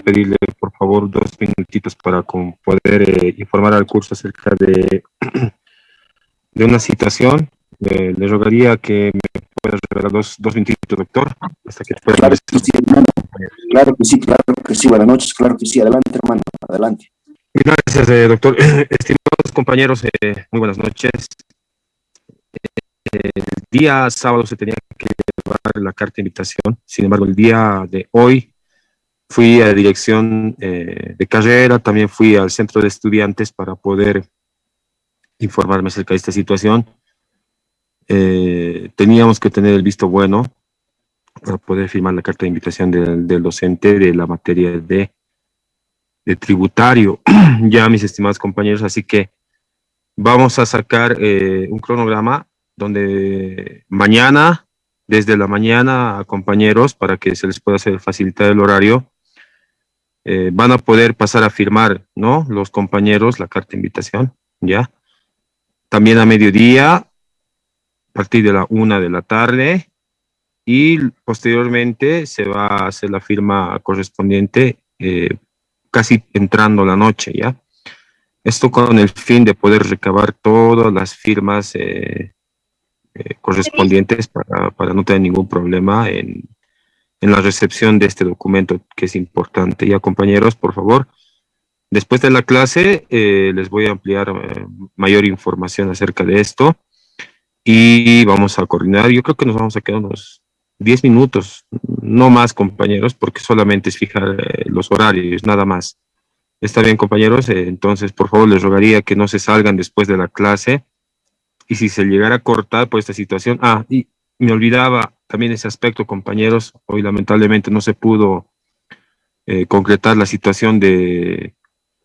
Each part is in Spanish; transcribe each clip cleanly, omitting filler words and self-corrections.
pedirle, por favor, 2 minutitos para poder informar al curso acerca de una situación. Le rogaría que me pueda regalar dos minutitos, doctor, hasta que pueda Claro que ingresar. sí, hermano. Claro que sí, claro que sí. Buenas noches, claro que sí. Adelante, hermano, adelante. Gracias, doctor. Estimados compañeros, muy buenas noches. El día sábado se tenía que llevar la carta de invitación. Sin embargo, el día de hoy fui a dirección de carrera, también fui al centro de estudiantes para poder informarme acerca de esta situación. Teníamos que tener el visto bueno para poder firmar la carta de invitación del docente de la materia de tributario. Ya, mis estimados compañeros, así que vamos a sacar un cronograma donde mañana, desde la mañana, a compañeros, para que se les pueda hacer facilitar el horario, van a poder pasar a firmar, ¿no? Los compañeros la carta de invitación, ¿ya? También a mediodía, a partir de la 1 de la tarde, y posteriormente se va a hacer la firma correspondiente casi entrando la noche, ¿ya? Esto con el fin de poder recabar todas las firmas correspondientes para no tener ningún problema en la recepción de este documento que es importante. Ya, compañeros, por favor, después de la clase les voy a ampliar mayor información acerca de esto y vamos a coordinar. Yo creo que nos vamos a quedar unos 10 minutos, no más, compañeros, porque solamente es fijar los horarios, nada más. ¿Está bien, compañeros? Entonces, por favor, les rogaría que no se salgan después de la clase. Y si se llegara a cortar por esta situación, y me olvidaba también ese aspecto, compañeros, hoy lamentablemente no se pudo concretar la situación de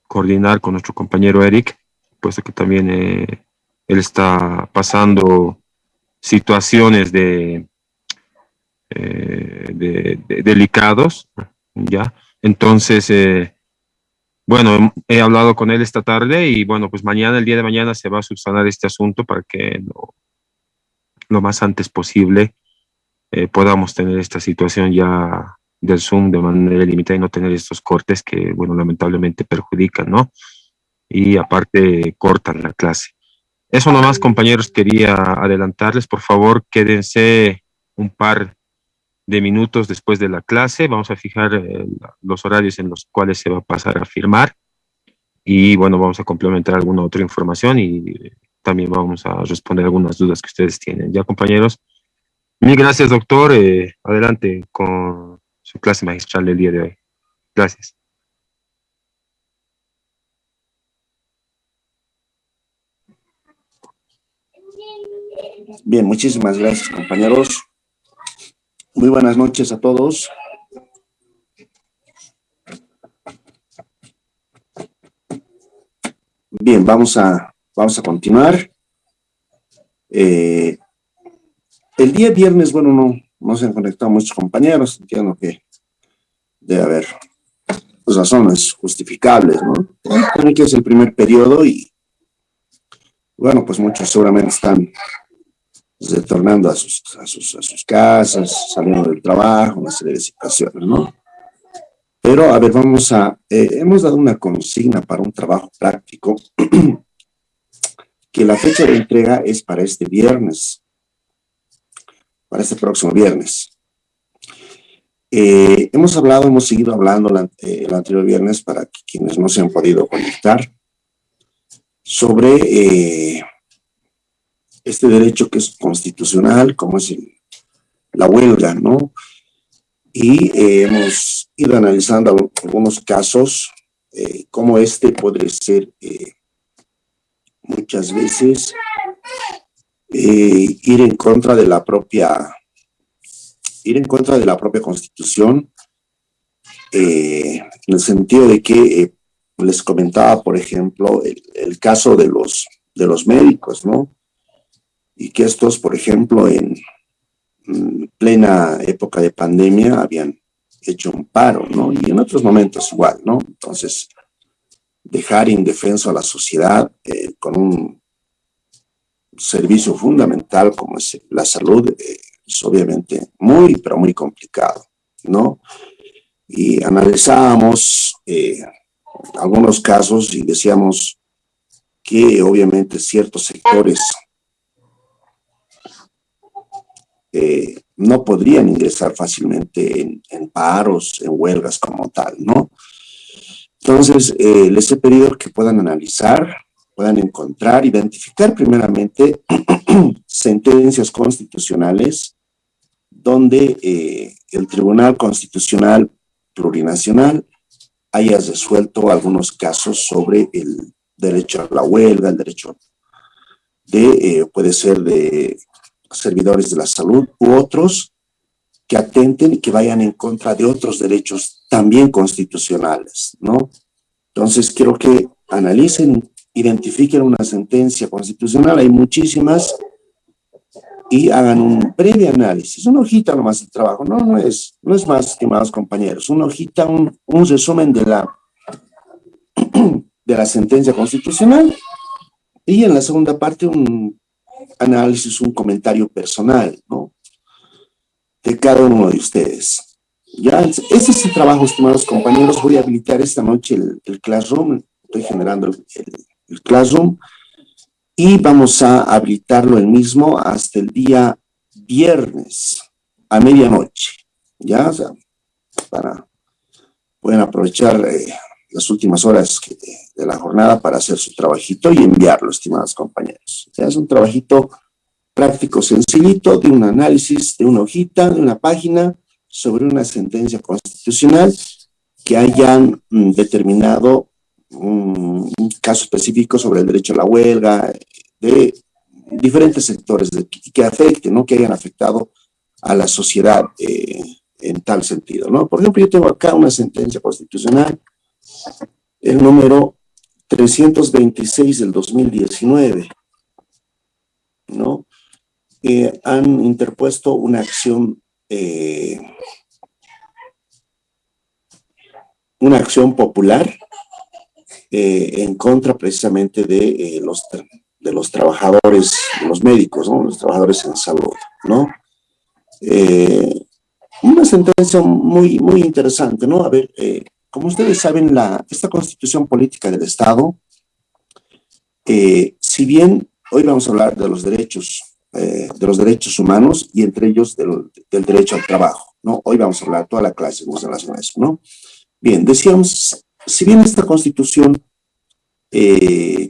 coordinar con nuestro compañero Eric, puesto que también él está pasando situaciones de delicados, ¿ya? Entonces, bueno, he hablado con él esta tarde y bueno, pues mañana, el día de mañana se va a subsanar este asunto para que lo más antes posible podamos tener esta situación ya del Zoom de manera limitada y no tener estos cortes que, bueno, lamentablemente perjudican, ¿no? Y aparte cortan la clase. Eso nomás, compañeros, quería adelantarles. Por favor, quédense un par de minutos después de la clase. Vamos a fijar los horarios en los cuales se va a pasar a firmar. Y bueno, vamos a complementar alguna otra información y también vamos a responder algunas dudas que ustedes tienen. Ya, compañeros. Mil gracias, doctor. Adelante con su clase magistral del día de hoy. Gracias. Bien, muchísimas gracias, compañeros. Muy buenas noches a todos. Bien, vamos a continuar. El día viernes, bueno, no se han conectado muchos compañeros, entiendo que debe haber razones justificables, ¿no? También que es el primer periodo y, bueno, pues muchos seguramente están retornando a sus casas, saliendo del trabajo, una serie de situaciones, ¿no? Pero, a ver, hemos dado una consigna para un trabajo práctico que la fecha de entrega es para este viernes, para este próximo viernes. Hemos seguido hablando el anterior viernes para quienes no se han podido conectar sobre este derecho que es constitucional, como es la huelga, ¿no? Y hemos ido analizando algunos casos, cómo este puede ser muchas veces ir en contra de la propia Constitución, en el sentido de que les comentaba, por ejemplo, el caso de los médicos, ¿no? Y que estos, por ejemplo, en plena época de pandemia habían hecho un paro, ¿no? Y en otros momentos igual, ¿no? Entonces, dejar indefenso a la sociedad con un servicio fundamental como es la salud es obviamente muy, pero muy complicado, ¿no? y analizábamos algunos casos y decíamos que obviamente ciertos sectores no podrían ingresar fácilmente en paros, en huelgas como tal, ¿no? Entonces, les he pedido que puedan analizar, puedan encontrar, identificar primeramente sentencias constitucionales donde el Tribunal Constitucional Plurinacional haya resuelto algunos casos sobre el derecho a la huelga, el derecho de, puede ser de servidores de la salud u otros que atenten y que vayan en contra de otros derechos también constitucionales, ¿no? Entonces, quiero que analicen, identifiquen una sentencia constitucional, hay muchísimas, y hagan un previo análisis, una hojita nomás de trabajo, no es más, estimados compañeros, una hojita, un resumen de la sentencia constitucional, y en la segunda parte un análisis, un comentario personal, ¿no? De cada uno de ustedes. Ya, ese es el trabajo, estimados compañeros. Voy a habilitar esta noche el Classroom, estoy generando el Classroom, y vamos a habilitarlo el mismo hasta el día viernes a medianoche, ya, o sea, pueden aprovechar las últimas horas de la jornada para hacer su trabajito y enviarlo, estimados compañeros. O sea, es un trabajito práctico, sencillito, de un análisis, de una hojita, de una página, sobre una sentencia constitucional que hayan determinado un caso específico sobre el derecho a la huelga, de diferentes sectores que afecten, ¿no? Que hayan afectado a la sociedad en tal sentido, ¿no? Por ejemplo, yo tengo acá una sentencia constitucional, el número 326 del 2019, ¿no? Han interpuesto una acción popular en contra precisamente de los trabajadores, de los médicos, ¿no? Los trabajadores en salud, ¿no? Una sentencia muy, muy interesante, ¿no? A ver, como ustedes saben, esta Constitución Política del Estado, si bien hoy vamos a hablar de los derechos humanos y entre ellos del derecho al trabajo, ¿no? Hoy vamos a hablar, toda la clase vamos a hablar sobre eso, ¿no? Bien, decíamos, si bien esta Constitución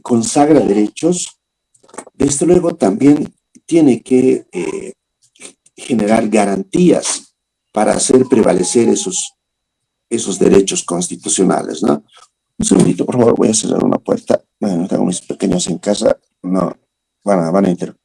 consagra derechos, desde luego también tiene que generar garantías para hacer prevalecer esos derechos constitucionales, ¿no? Un segundito, por favor, voy a cerrar una puerta. Bueno, tengo mis pequeños en casa, no, van a interrumpir.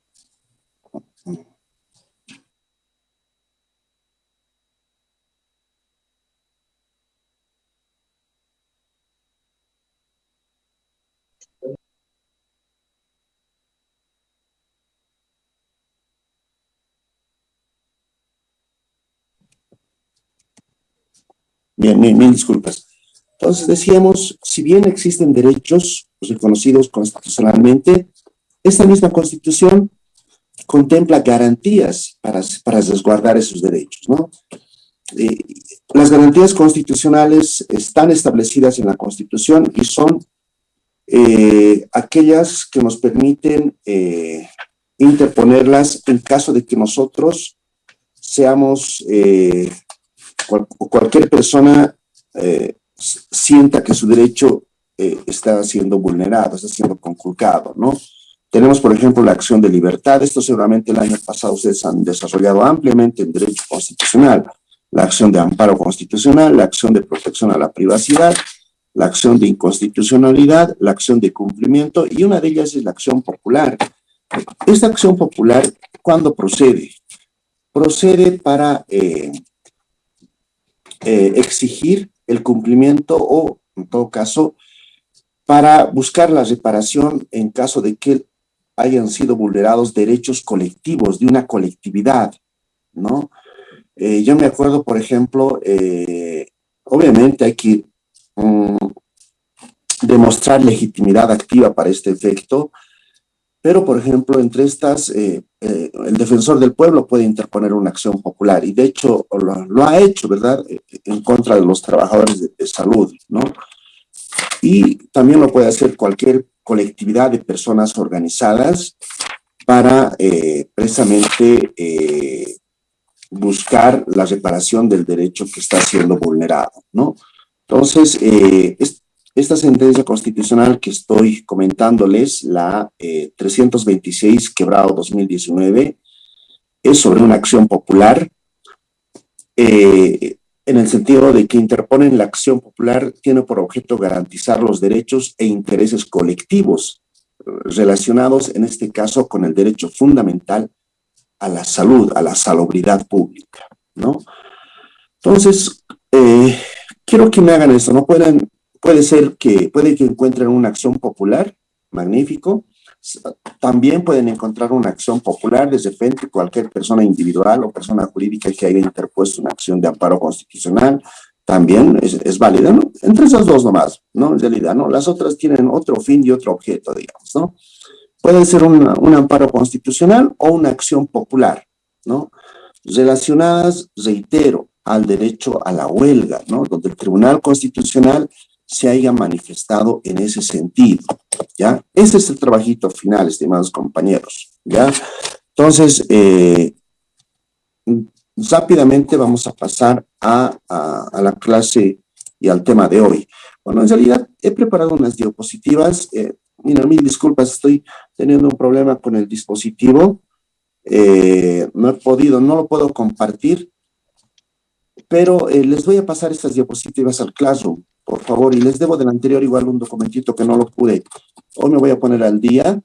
Bien, mil disculpas. Entonces decíamos, si bien existen derechos reconocidos constitucionalmente, esta misma Constitución contempla garantías para resguardar esos derechos, ¿no? Las garantías constitucionales están establecidas en la Constitución y son aquellas que nos permiten interponerlas en caso de que nosotros seamos cualquier persona sienta que su derecho está siendo vulnerado, está siendo conculcado, ¿no? Tenemos, por ejemplo, la acción de libertad. Esto seguramente el año pasado ustedes han desarrollado ampliamente en derecho constitucional. La acción de amparo constitucional, la acción de protección a la privacidad, la acción de inconstitucionalidad, la acción de cumplimiento, y una de ellas es la acción popular. Esta acción popular, ¿cuándo procede? Procede para exigir el cumplimiento o, en todo caso, para buscar la reparación en caso de que hayan sido vulnerados derechos colectivos de una colectividad, ¿no? Yo me acuerdo, por ejemplo, obviamente hay que demostrar legitimidad activa para este efecto, Pero, por ejemplo, entre estas, el defensor del pueblo puede interponer una acción popular y de hecho lo ha hecho, ¿verdad?, en contra de los trabajadores de salud, ¿no? Y también lo puede hacer cualquier colectividad de personas organizadas para precisamente buscar la reparación del derecho que está siendo vulnerado, ¿no? Entonces, esta sentencia constitucional que estoy comentándoles, la 326/2019, es sobre una acción popular, en el sentido de que interponen la acción popular, tiene por objeto garantizar los derechos e intereses colectivos relacionados, en este caso, con el derecho fundamental a la salud, a la salubridad pública, ¿no? Entonces, quiero que me hagan esto, ¿no? Puede que encuentren una acción popular, magnífico. También pueden encontrar una acción popular desde frente cualquier persona individual o persona jurídica que haya interpuesto una acción de amparo constitucional, también es válida, ¿no? Entre esas dos nomás, ¿no? En realidad, ¿no? Las otras tienen otro fin y otro objeto, digamos, ¿no? Puede ser un amparo constitucional o una acción popular, ¿no? Relacionadas, reitero, al derecho a la huelga, ¿no? Donde el Tribunal Constitucional se haya manifestado en ese sentido, ¿ya? Ese es el trabajito final, estimados compañeros, ¿ya? Entonces, rápidamente vamos a pasar a la clase y al tema de hoy. Bueno, en realidad he preparado unas diapositivas. Mira, mil disculpas, estoy teniendo un problema con el dispositivo. No lo puedo compartir, pero les voy a pasar estas diapositivas al Classroom, por favor, y les debo del anterior igual un documentito que no lo pude. Hoy me voy a poner al día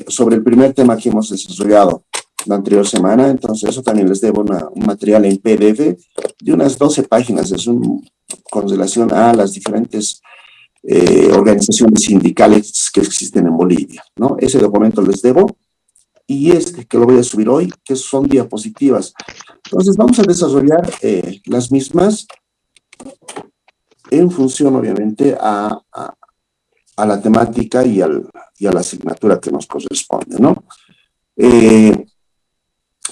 sobre el primer tema que hemos desarrollado la anterior semana, entonces eso también les debo un material en PDF de unas 12 páginas, con relación a las diferentes organizaciones sindicales que existen en Bolivia, ¿no? Ese documento les debo, y que lo voy a subir hoy, que son diapositivas. Entonces vamos a desarrollar las mismas en función, obviamente, a la temática y a la asignatura que nos corresponde, ¿no?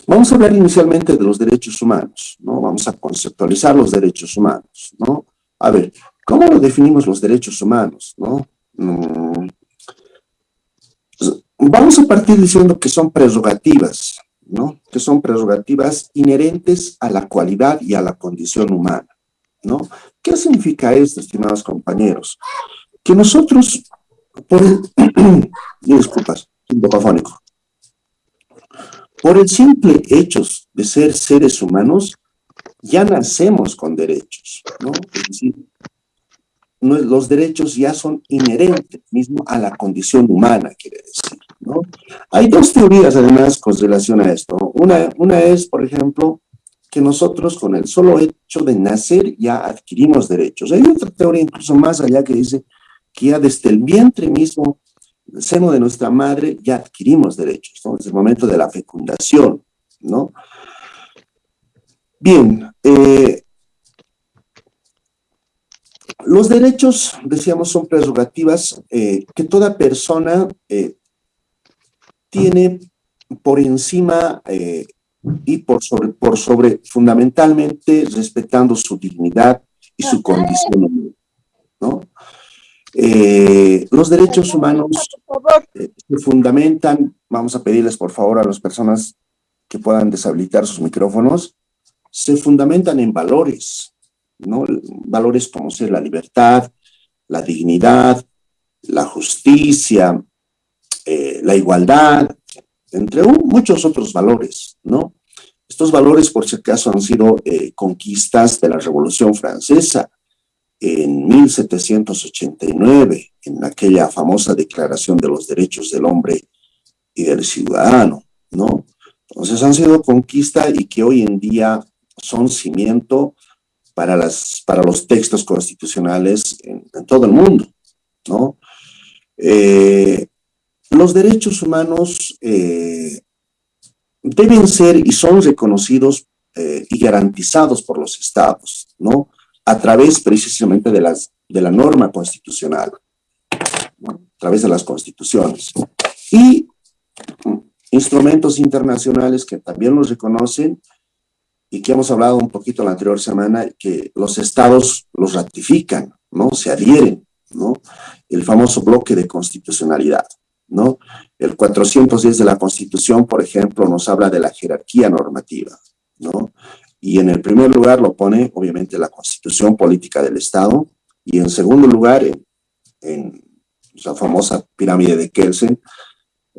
Vamos a hablar inicialmente de los derechos humanos, ¿no? Vamos a conceptualizar los derechos humanos, ¿no? A ver, ¿cómo lo definimos los derechos humanos, no? Vamos a partir diciendo que son prerrogativas, ¿no? Que son prerrogativas inherentes a la cualidad y a la condición humana, ¿no? ¿Qué significa esto, estimados compañeros? Que nosotros, disculpas, sindopafónico. Por el simple hecho de ser seres humanos, ya nacemos con derechos, ¿no? Es decir, los derechos ya son inherentes mismo a la condición humana, quiere decir, ¿no? Hay dos teorías, además, con relación a esto. Una es, por ejemplo, que nosotros con el solo hecho de nacer ya adquirimos derechos. Hay otra teoría incluso más allá que dice que ya desde el vientre mismo, el seno de nuestra madre, ya adquirimos derechos, ¿no? Desde el momento de la fecundación, ¿no? Bien, los derechos, decíamos, son prerrogativas que toda persona tiene por encima y por sobre, fundamentalmente respetando su dignidad y su condición humana, ¿no? Los derechos humanos se fundamentan, vamos a pedirles por favor a las personas que puedan deshabilitar sus micrófonos, se fundamentan en valores, ¿no? Valores como ser la libertad, la dignidad, la justicia, la igualdad, entre muchos otros valores, ¿no? Estos valores, por si acaso, han sido conquistas de la Revolución Francesa en 1789, en aquella famosa Declaración de los Derechos del Hombre y del Ciudadano, ¿no? Entonces han sido conquista y que hoy en día son cimiento para los textos constitucionales en todo el mundo, ¿no? Los derechos humanos deben ser y son reconocidos y garantizados por los estados, ¿no? A través precisamente de la norma constitucional, ¿no? A través de las constituciones. y instrumentos internacionales que también los reconocen y que hemos hablado un poquito la anterior semana, que los estados los ratifican, ¿no? Se adhieren, ¿no? El famoso bloque de constitucionalidad, ¿no? El 410 de la Constitución, por ejemplo, nos habla de la jerarquía normativa, ¿no? Y en el primer lugar lo pone, obviamente, la Constitución Política del Estado, y en segundo lugar, en la famosa pirámide de Kelsen,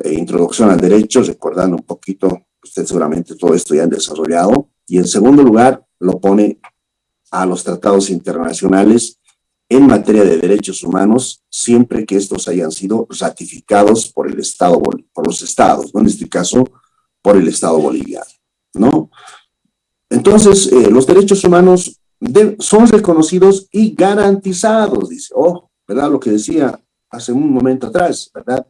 introducción al derecho, recordando un poquito, usted seguramente todo esto ya han desarrollado, y en segundo lugar lo pone a los tratados internacionales en materia de derechos humanos, siempre que estos hayan sido ratificados por el Estado, por los estados, ¿no? En este caso, por el Estado boliviano, ¿no? Entonces, los derechos humanos son reconocidos y garantizados, dice, ¿verdad? Lo que decía hace un momento atrás, ¿verdad?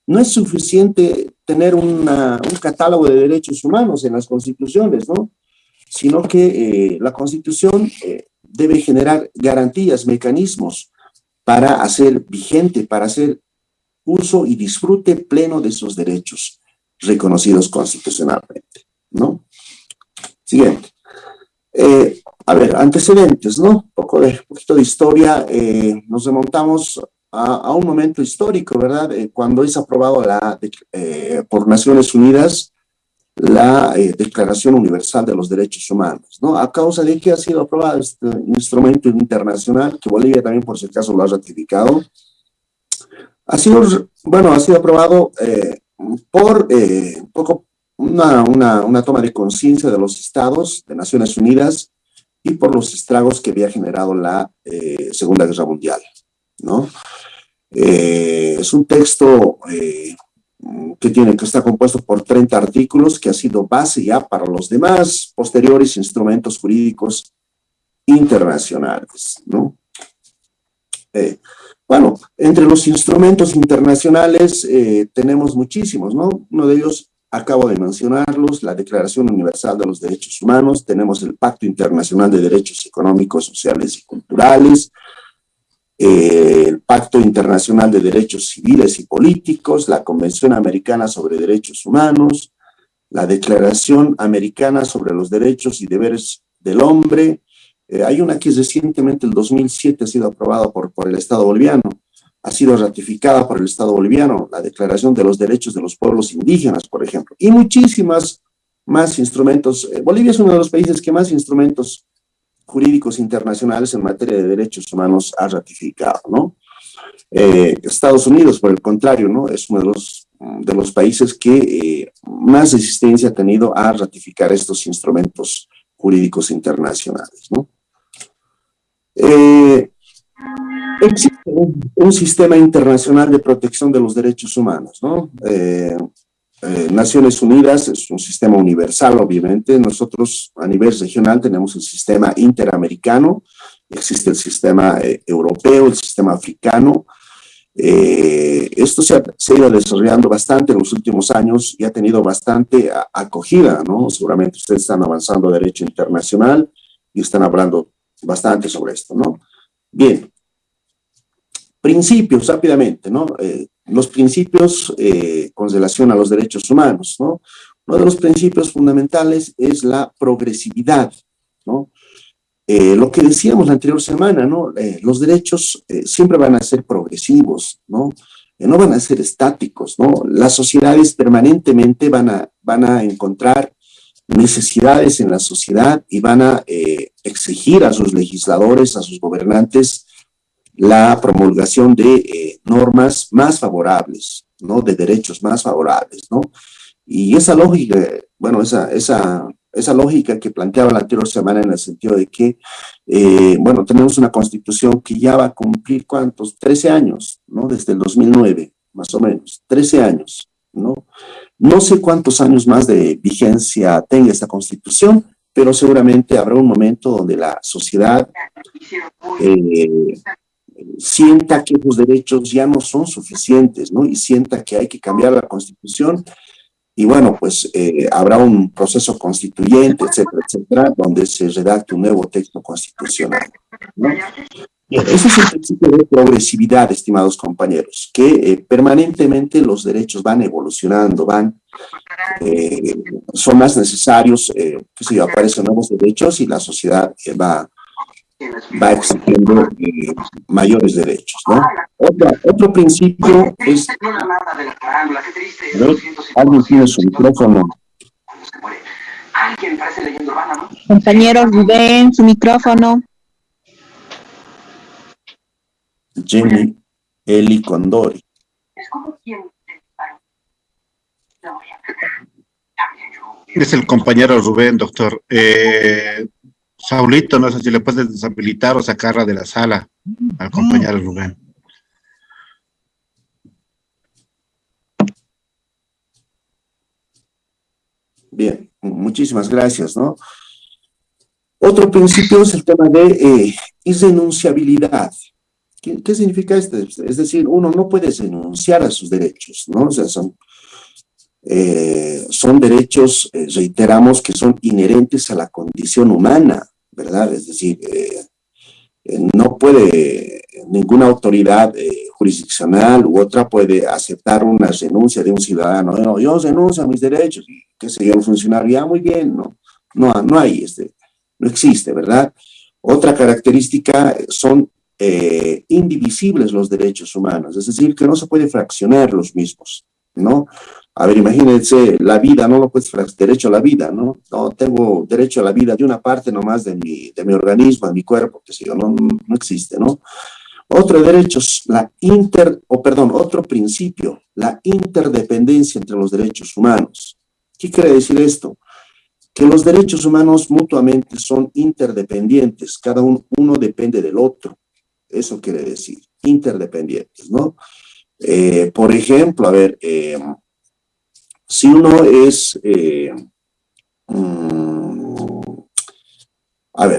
No es suficiente tener un catálogo de derechos humanos en las constituciones, ¿no? Sino que la Constitución debe generar garantías, mecanismos para hacer vigente, para hacer uso y disfrute pleno de esos derechos reconocidos constitucionalmente, ¿no? Siguiente. A ver, antecedentes, ¿no? Un poquito de historia. Nos remontamos a un momento histórico, ¿verdad? Cuando es aprobado por Naciones Unidas la Declaración Universal de los Derechos Humanos, ¿no? A causa de que ha sido aprobado este instrumento internacional, que Bolivia también, por si acaso, lo ha ratificado, ha sido aprobado por un poco una toma de conciencia de los estados de Naciones Unidas y por los estragos que había generado la Segunda Guerra Mundial, ¿no? Es un texto que está compuesto por 30 artículos, que ha sido base ya para los demás posteriores instrumentos jurídicos internacionales, ¿no? Bueno, entre los instrumentos internacionales tenemos muchísimos, ¿no? Uno de ellos, acabo de mencionarlos, la Declaración Universal de los Derechos Humanos, tenemos el Pacto Internacional de Derechos Económicos, Sociales y Culturales, el Pacto Internacional de Derechos Civiles y Políticos, la Convención Americana sobre Derechos Humanos, la Declaración Americana sobre los Derechos y Deberes del Hombre. Hay una que recientemente, el 2007, ha sido aprobada por el Estado boliviano, ha sido ratificada por el Estado boliviano, la Declaración de los Derechos de los Pueblos Indígenas, por ejemplo, y muchísimas más instrumentos. Bolivia es uno de los países que más instrumentos jurídicos internacionales en materia de derechos humanos ha ratificado, ¿no? Estados Unidos, por el contrario, ¿no? Es uno de los países que más resistencia ha tenido a ratificar estos instrumentos jurídicos internacionales, ¿no? Existe un sistema internacional de protección de los derechos humanos, ¿no? Naciones Unidas es un sistema universal, obviamente. Nosotros a nivel regional tenemos el sistema interamericano, existe el sistema europeo, el sistema africano. Esto se ha ido desarrollando bastante en los últimos años y ha tenido bastante acogida, ¿no? Seguramente ustedes están avanzando derecho internacional y están hablando bastante sobre esto, ¿no? Bien. Principios, rápidamente, ¿no? Los principios con relación a los derechos humanos, ¿no? Uno de los principios fundamentales es la progresividad, ¿no? Lo que decíamos la anterior semana, ¿no? Los derechos siempre van a ser progresivos, ¿no? No van a ser estáticos, ¿no? Las sociedades permanentemente van a encontrar necesidades en la sociedad y van a exigir a sus legisladores, a sus gobernantes, la promulgación de normas más favorables, ¿no? De derechos más favorables, ¿no? Y esa lógica, bueno, esa lógica que planteaba la anterior semana en el sentido de que, bueno, tenemos una constitución que ya va a cumplir, ¿cuántos? 13 años, ¿no? Desde el 2009, más o menos, 13 años, ¿no? No sé cuántos años más de vigencia tenga esta constitución, pero seguramente habrá un momento donde la sociedad sienta que los derechos ya no son suficientes, ¿no? Y sienta que hay que cambiar la Constitución. Y bueno, pues habrá un proceso constituyente, etcétera, etcétera, donde se redacte un nuevo texto constitucional, ¿no? Bien, ese es el principio de progresividad, estimados compañeros, que permanentemente los derechos van evolucionando, eh, son más necesarios, qué sé yo, aparecen nuevos derechos y la sociedad va exigiendo mayores derechos, ¿no? Otro principio es, a ver, alguien tiene su micrófono. Compañero Rubén, su micrófono. Jenny Eli Condori. Es el compañero Rubén, doctor. Saulito, no sé si le puedes deshabilitar o sacarla de la sala al compañero Rubén. Bien, muchísimas gracias, ¿no? Otro principio es el tema de irrenunciabilidad. ¿Qué significa esto? Es decir, uno no puede renunciar a sus derechos, ¿no? O sea, son derechos, reiteramos, que son inherentes a la condición humana, ¿verdad? Es decir, no puede ninguna autoridad jurisdiccional u otra puede aceptar una renuncia de un ciudadano. No, yo renuncio a mis derechos y qué sé yo, el funcionario, ya muy bien, no hay, no existe, ¿verdad? Otra característica son indivisibles los derechos humanos, es decir, que no se puede fraccionar los mismos, ¿no? A ver, imagínense, la vida, no lo puedes derecho a la vida, ¿no? No tengo derecho a la vida de una parte nomás de mi organismo, de mi cuerpo, que sé yo, no existe, ¿no? Otro derecho es otro principio, la interdependencia entre los derechos humanos. ¿Qué quiere decir esto? Que los derechos humanos mutuamente son interdependientes, cada uno depende del otro. Eso quiere decir, interdependientes, ¿no? Por ejemplo, a ver, si uno es,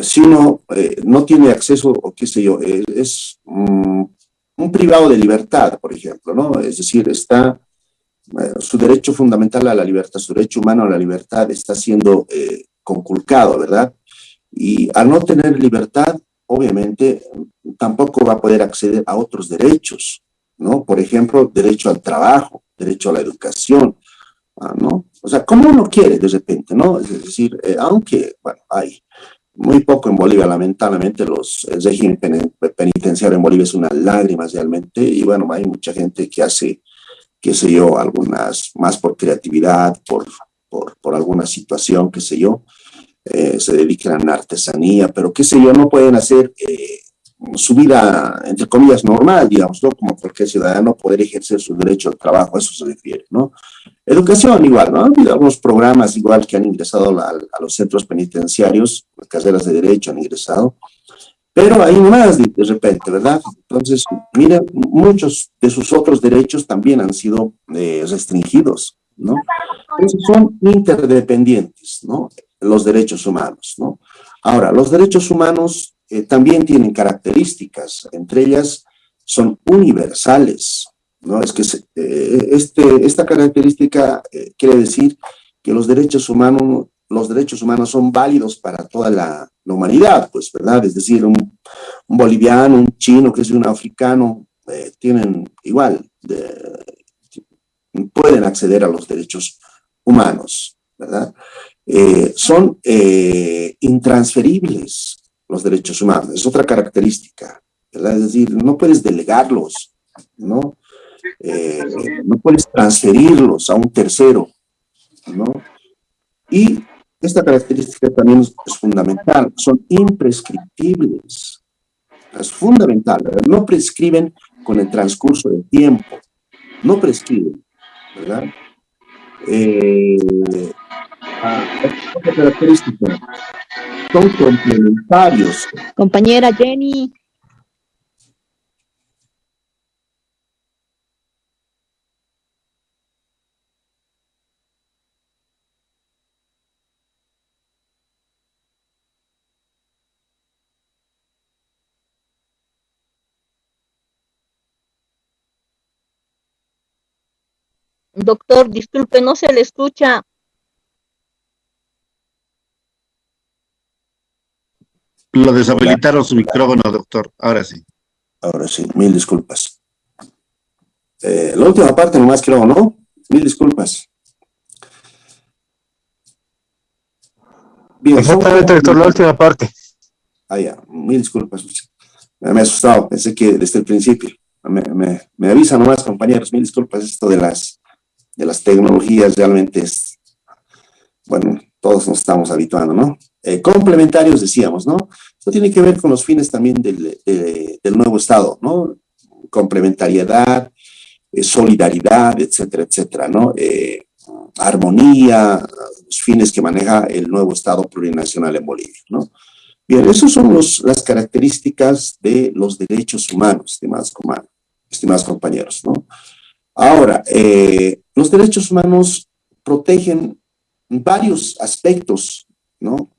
si uno no tiene acceso, o qué sé yo, es un privado de libertad, por ejemplo, ¿no? Es decir, está su derecho fundamental a la libertad, su derecho humano a la libertad está siendo conculcado, ¿verdad? Y al no tener libertad, obviamente, tampoco va a poder acceder a otros derechos, ¿no? Por ejemplo, derecho al trabajo, derecho a la educación, ¿no? O sea, como uno quiere de repente, ¿no? Es decir, aunque, bueno, hay muy poco en Bolivia, lamentablemente, el régimen penitenciario en Bolivia es una lágrima realmente, y bueno, hay mucha gente que hace, qué sé yo, algunas más por creatividad, por alguna situación, qué sé yo, se dedican a la artesanía, pero qué sé yo, no pueden hacer su vida, entre comillas, normal, digamos, ¿no? Como cualquier ciudadano poder ejercer su derecho al trabajo, a eso se refiere, ¿no? Educación igual, ¿no? Ha habido algunos programas igual que han ingresado a los centros penitenciarios, las carreras de derecho han ingresado, pero ahí nomás de repente, ¿verdad? Entonces, mira, muchos de sus otros derechos también han sido restringidos, ¿no? Entonces son interdependientes, ¿no? Los derechos humanos, ¿no? Ahora, los derechos humanos también tienen características, entre ellas son universales, ¿no? Es que esta característica quiere decir que los derechos humanos son válidos para toda la humanidad, pues, ¿verdad? Es decir, un boliviano, un chino, que es un africano, tienen igual, pueden acceder a los derechos humanos, ¿verdad? Son intransferibles los derechos humanos, es otra característica, ¿verdad? Es decir, no puedes delegarlos, ¿no? No puedes transferirlos a un tercero, ¿no? Y esta característica también es fundamental, son imprescriptibles, es fundamental, ¿verdad? No prescriben con el transcurso del tiempo, no prescriben, ¿verdad? Otra característica, son complementarios. Compañera Jenny. Doctor, disculpe, no se le escucha. Lo deshabilitaron su micrófono, doctor. Ahora sí. Ahora sí, mil disculpas. La última parte nomás creo, ¿no? Mil disculpas. Bien, Exactamente, doctor, la última parte. Ah, ya, mil disculpas. Me he asustado, pensé que desde el principio. Me avisan nomás, compañeros, mil disculpas. Esto de las tecnologías realmente es, bueno, todos nos estamos habituando, ¿no? Complementarios decíamos, ¿no? Esto tiene que ver con los fines también del nuevo Estado, ¿no? Complementariedad, solidaridad, etcétera, etcétera, ¿no? Armonía, los fines que maneja el nuevo Estado plurinacional en Bolivia, ¿no? Bien, esas son las características de los derechos humanos, estimados compañeros, ¿no? Ahora, los derechos humanos protegen varios aspectos, ¿no?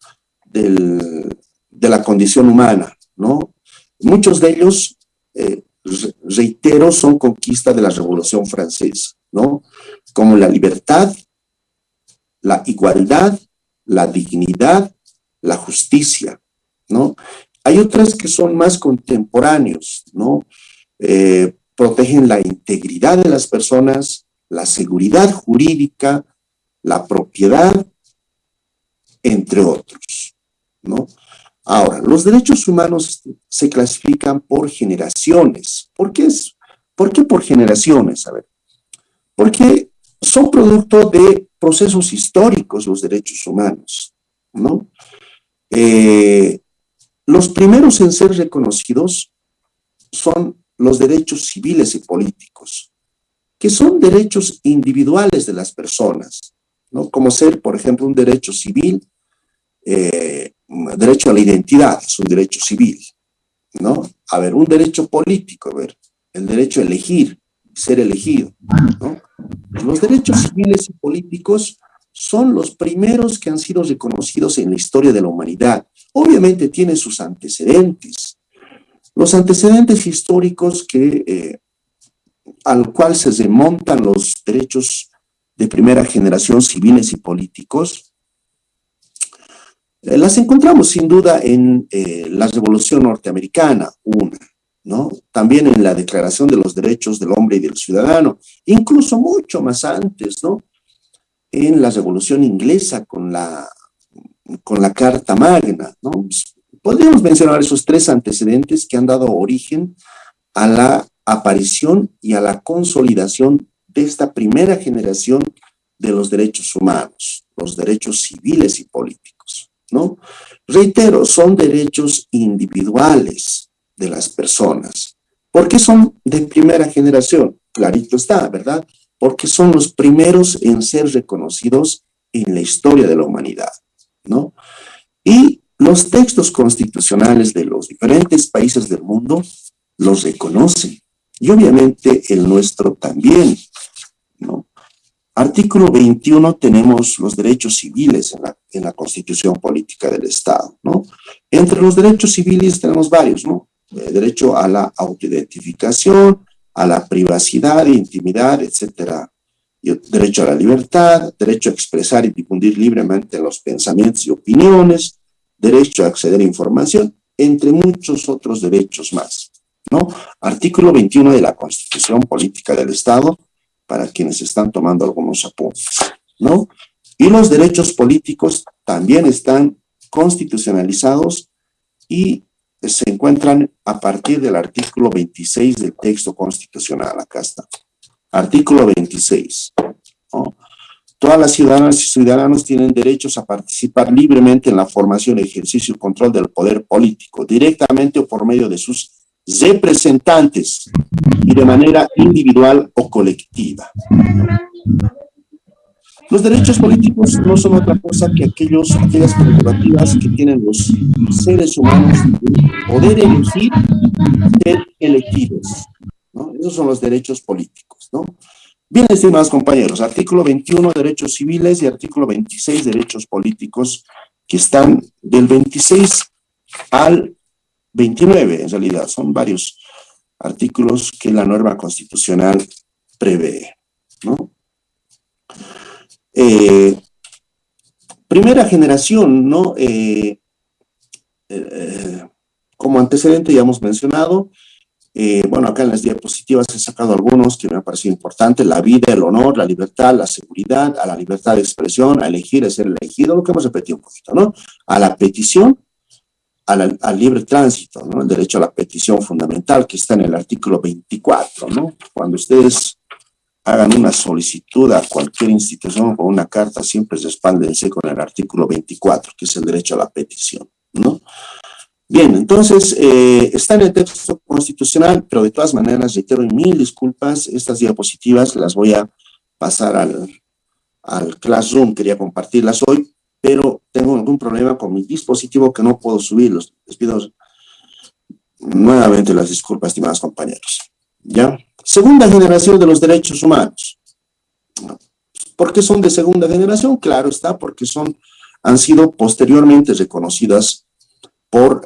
De la condición humana, ¿no? Muchos de ellos, reitero, son conquista de la Revolución Francesa, ¿no? Como la libertad, la igualdad, la dignidad, la justicia, ¿no? Hay otras que son más contemporáneos, ¿no? Protegen la integridad de las personas, la seguridad jurídica, la propiedad, entre otros, ¿no? Ahora, los derechos humanos se clasifican por generaciones. ¿Por qué por generaciones? A ver, porque son producto de procesos históricos los derechos humanos, ¿no? Los primeros en ser reconocidos son los derechos civiles y políticos, que son derechos individuales de las personas, ¿no? Como ser, por ejemplo, un derecho civil, derecho a la identidad, es un derecho civil, ¿no? A ver, un derecho político, a ver, el derecho a elegir, ser elegido, ¿no? Los derechos civiles y políticos son los primeros que han sido reconocidos en la historia de la humanidad. Obviamente tienen sus antecedentes. Los antecedentes históricos al cual se remontan los derechos de primera generación civiles y políticos, las encontramos sin duda en la Revolución Norteamericana, ¿no? También en la Declaración de los Derechos del Hombre y del Ciudadano, incluso mucho más antes, ¿no? En la Revolución Inglesa con la Carta Magna, ¿no? Podríamos mencionar esos tres antecedentes que han dado origen a la aparición y a la consolidación de esta primera generación de los derechos humanos, los derechos civiles y políticos, ¿no? Reitero, son derechos individuales de las personas. ¿Por qué son de primera generación? Clarito está, ¿verdad? Porque son los primeros en ser reconocidos en la historia de la humanidad, ¿no? Y los textos constitucionales de los diferentes países del mundo los reconocen. Y obviamente el nuestro también, ¿no? Artículo 21 tenemos los derechos civiles en la Constitución Política del Estado, ¿no? Entre los derechos civiles tenemos varios, ¿no? Derecho a la autoidentificación, a la privacidad, intimidad, etcétera. Y derecho a la libertad, derecho a expresar y difundir libremente los pensamientos y opiniones, derecho a acceder a información, entre muchos otros derechos más, ¿no? Artículo 21 de la Constitución Política del Estado, para quienes están tomando algunos apuntes, ¿no? Y los derechos políticos también están constitucionalizados y se encuentran a partir del artículo 26 del texto constitucional. Acá está. Artículo 26, ¿no? Todas las ciudadanas y ciudadanos tienen derechos a participar libremente en la formación, ejercicio y control del poder político, directamente o por medio de sus representantes y de manera individual o colectiva. Los derechos políticos no son otra cosa que aquellas prerrogativas que tienen los seres humanos de poder elegir y ser elegidos, ¿no? Esos son los derechos políticos, ¿no? Bien, estimados compañeros, artículo 21, derechos civiles, y artículo 26, derechos políticos, que están del 26 al 29, en realidad, son varios artículos que la norma constitucional prevé, ¿no? Primera generación, ¿no? como antecedente ya hemos mencionado, bueno, acá en las diapositivas he sacado algunos que me han parecido importantes: la vida, el honor, la libertad, la seguridad, a la libertad de expresión, a elegir, a ser elegido, lo que hemos repetido un poquito, ¿no? A la petición, al libre tránsito, ¿no? El derecho a la petición fundamental que está en el artículo 24, ¿no? Cuando ustedes hagan una solicitud a cualquier institución con una carta, siempre respáldense con el artículo 24, que es el derecho a la petición, ¿no? Bien, entonces, está en el texto constitucional, pero de todas maneras, reitero, y mil disculpas, estas diapositivas las voy a pasar al Classroom, quería compartirlas hoy, pero tengo algún problema con mi dispositivo que no puedo subirlos. Les pido nuevamente las disculpas, estimados compañeros. ¿Ya? Segunda generación de los derechos humanos. ¿Por qué son de segunda generación? Claro está, porque han sido posteriormente reconocidas por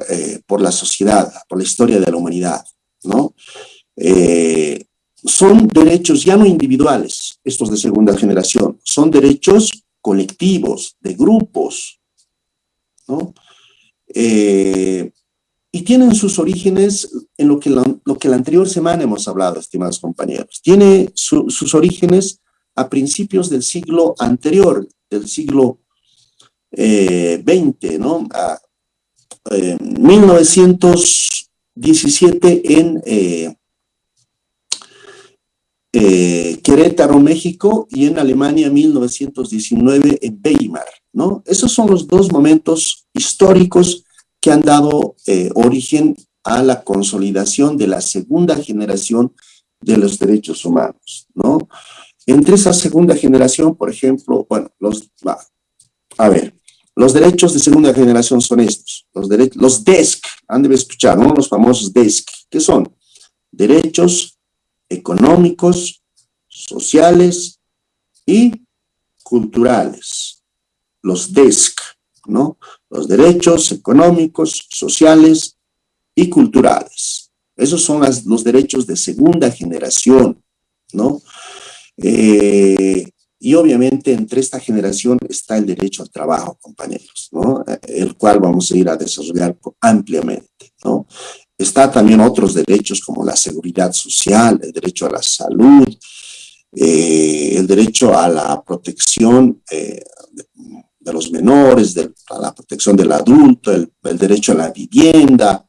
la sociedad, por la historia de la humanidad, ¿no? Son derechos ya no individuales, estos de segunda generación, son derechos colectivos, de grupos, ¿no? Y tienen sus orígenes en lo que la anterior semana hemos hablado, estimados compañeros. Tiene sus orígenes a principios del siglo anterior, del siglo XX, ¿no? 1917 en Querétaro, México, y en Alemania 1919 en Weimar, ¿no? Esos son los dos momentos históricos que han dado origen a la consolidación de la segunda generación de los derechos humanos, ¿no? Entre esa segunda generación, por ejemplo, bueno, los derechos de segunda generación son estos, los DESC, han de escuchar, ¿no? Los famosos DESC, que son derechos económicos, sociales y culturales. Los DESC, ¿no? Los derechos económicos, sociales y culturales. Esos son los derechos de segunda generación, ¿no? Y obviamente entre esta generación está el derecho al trabajo, compañeros, ¿no? El cual vamos a ir a desarrollar ampliamente, ¿no? Está también otros derechos como la seguridad social, el derecho a la salud, el derecho a la protección de los menores, a la protección del adulto, el derecho a la vivienda,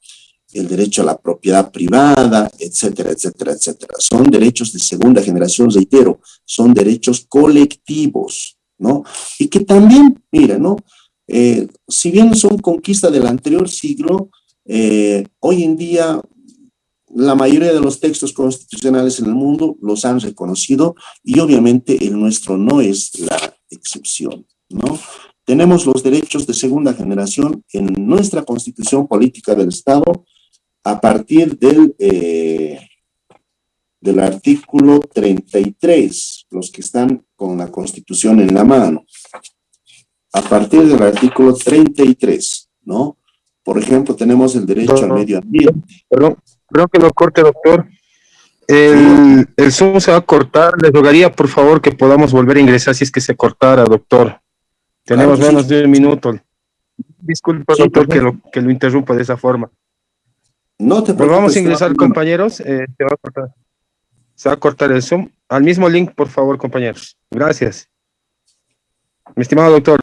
el derecho a la propiedad privada, etcétera, etcétera, etcétera. Son derechos de segunda generación, reitero, son derechos colectivos, ¿no? Y que también, mira, ¿no? Si bien son conquista del anterior siglo, hoy en día la mayoría de los textos constitucionales en el mundo los han reconocido y obviamente el nuestro no es la excepción, ¿no? Tenemos los derechos de segunda generación en nuestra Constitución Política del Estado a partir del artículo 33, los que están con la Constitución en la mano. A partir del artículo 33, ¿no? Por ejemplo, tenemos el derecho al medio ambiente. Perdón que lo corte, doctor. El Zoom se va a cortar. Les rogaría, por favor, que podamos volver a ingresar si es que se cortara, doctor. Tenemos Claro, menos sí. de un minuto. Disculpe, Sí, doctor, perfecto. que lo interrumpa de esa forma. No te preocupes. Volvamos a ingresar, compañeros. Se va a cortar el Zoom. Al mismo link, por favor, compañeros. Gracias. Mi estimado doctor.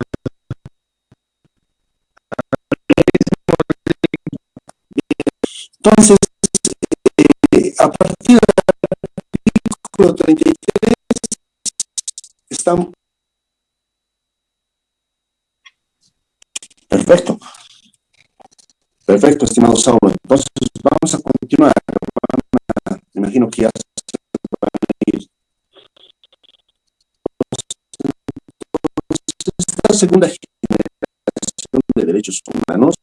Entonces, a partir del artículo 33, estamos... Perfecto. Perfecto, estimado Saulo. Entonces, vamos a continuar. Me imagino que ya se van a ir. Esta segunda generación de derechos humanos,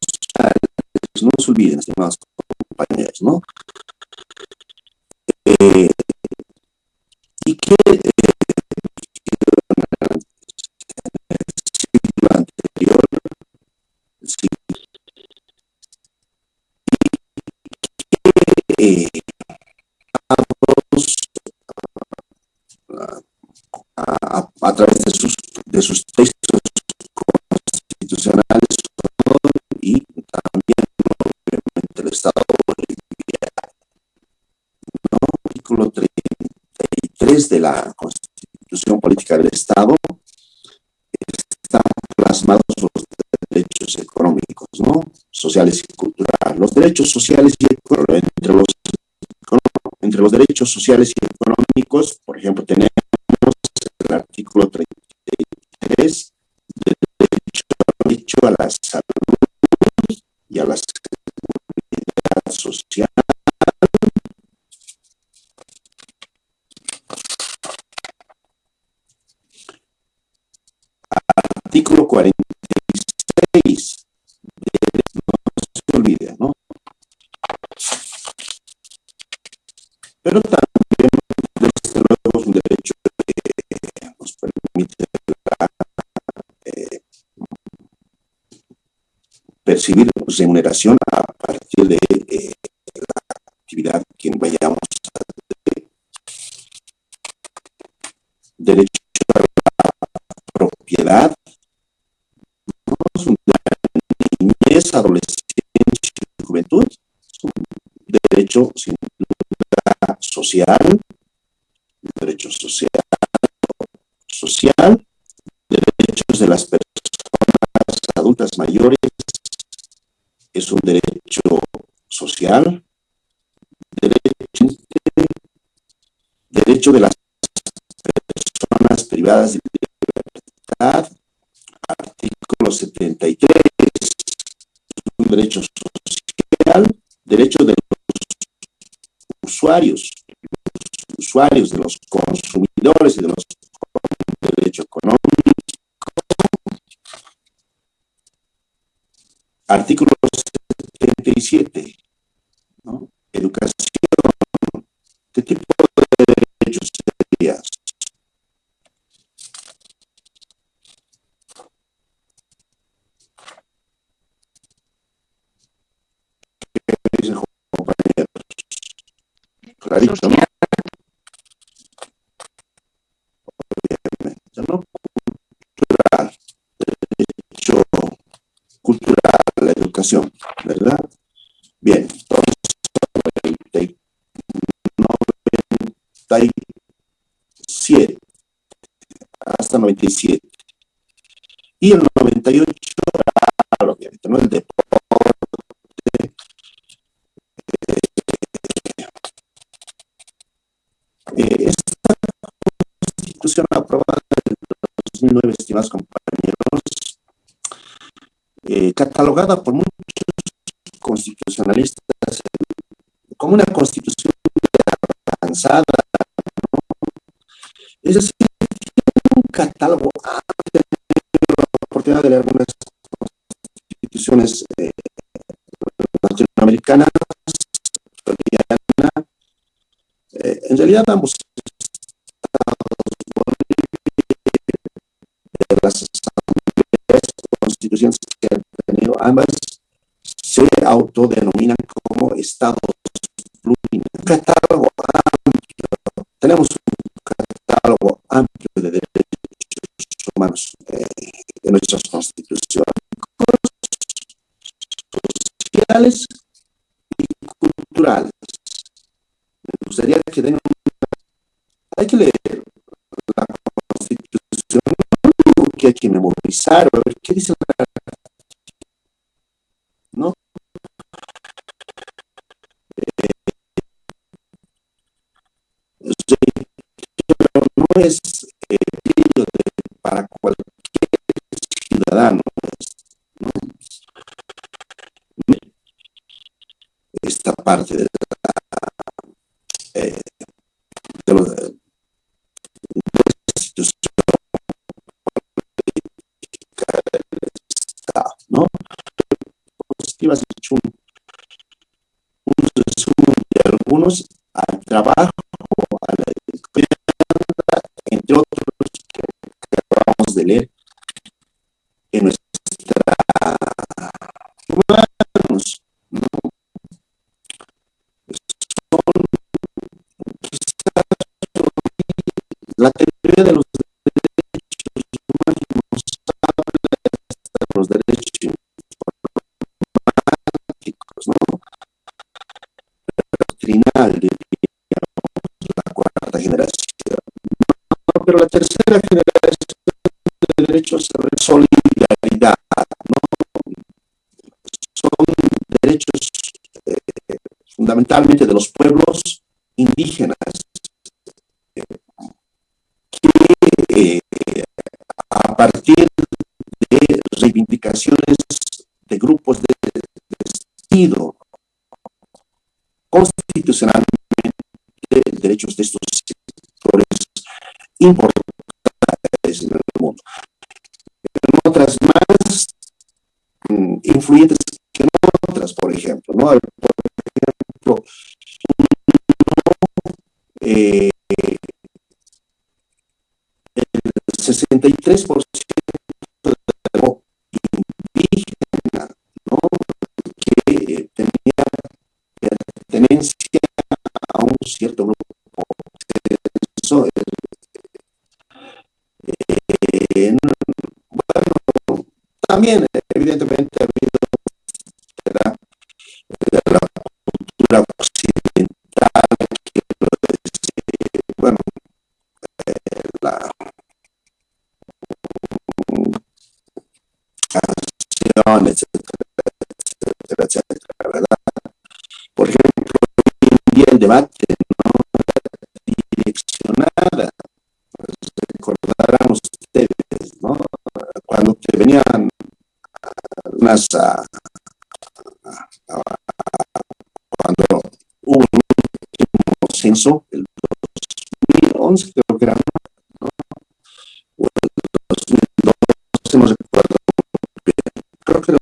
no se olviden, estimados compañeros, ¿no? Y que el siglo anterior, el siglo, a través de sus textos constitucionales y también artículo 33 de la Constitución Política del Estado están plasmados los derechos económicos, ¿no? Sociales y culturales. Los derechos sociales y económicos, entre los derechos sociales y económicos, por ejemplo, tenemos el artículo 33 del derecho a la salud y a la seguridad social. Artículo 46, no se olvide, ¿no? Pero también, desde luego, es un derecho que nos permite percibir remuneración a partir de la actividad que vayamos a hacer. Derecho a la propiedad, ¿no? Es un niñez, adolescencia y juventud, es un derecho sin duda social, derechos de las personas adultas mayores, es un derecho social, derecho de las personas privadas de libertad, artículo 73, es un derecho social, derecho de los usuarios, de los consumidores y de los derechos económicos. Artículo 77, ¿no? Educación. ¿Qué tipo de derechos sería? ¿Qué dicen, compañeros? Clarito, ¿no? Obviamente, ¿no? Cultural, derecho cultural, la educación, ¿verdad? Bien, entonces, el 97 hasta 97. Y el 98, obviamente, ¿no? El deporte. Esta constitución aprobada en 2009, estimados compañeros, catalogada por muchos constitucionalistas como una constitución avanzada, ¿no? Es decir, un catálogo amplio, la oportunidad de leer algunas constituciones latinoamericanas, en realidad ambos de las asambleas constituciones que han tenido, ambas se autodenominan como estados plurinacionales. Un catálogo amplio, tenemos un catálogo amplio de derechos humanos en nuestras constituciones sociales y culturales. Me gustaría que den hay que leer la constitución, que hay que memorizar, a ver qué dice la, ¿no? No es para cualquier ciudadano, ¿no? Esta parte de la institución del Estado, ¿no? Positivas, has hecho un resumen de algunos al trabajo, a la educación, entre otros que acabamos de leer en nuestra humanos, ¿no? Son quizás la teoría de los derechos humanos nos habla de los derechos informáticos, ¿no? Doctrinal, diríamos, pero la tercera generación de derechos a la solidaridad, ¿no? Son derechos fundamentalmente de los pueblos indígenas, que a partir de reivindicaciones de grupos de vestido constitucionalmente derechos de estos sectores importantes en el mundo. En otras más influyentes que en otras, por ejemplo, ¿no? Por ejemplo, el 63% de la indígena, ¿no? Que tenía pertenencia a un cierto grupo. Eso, bueno, también evidentemente ha habido la cultura occidental, que, bueno, la canción, etcétera, etcétera, ¿verdad? Por ejemplo, hoy en día el debate, ¿no? Direccionada, pues, recordarán ustedes, ¿no? Cuando te venían unas cuando hubo el último censo, el 2011 creo que era, ¿no? O el 2012, no recuerdo bien. Creo que era,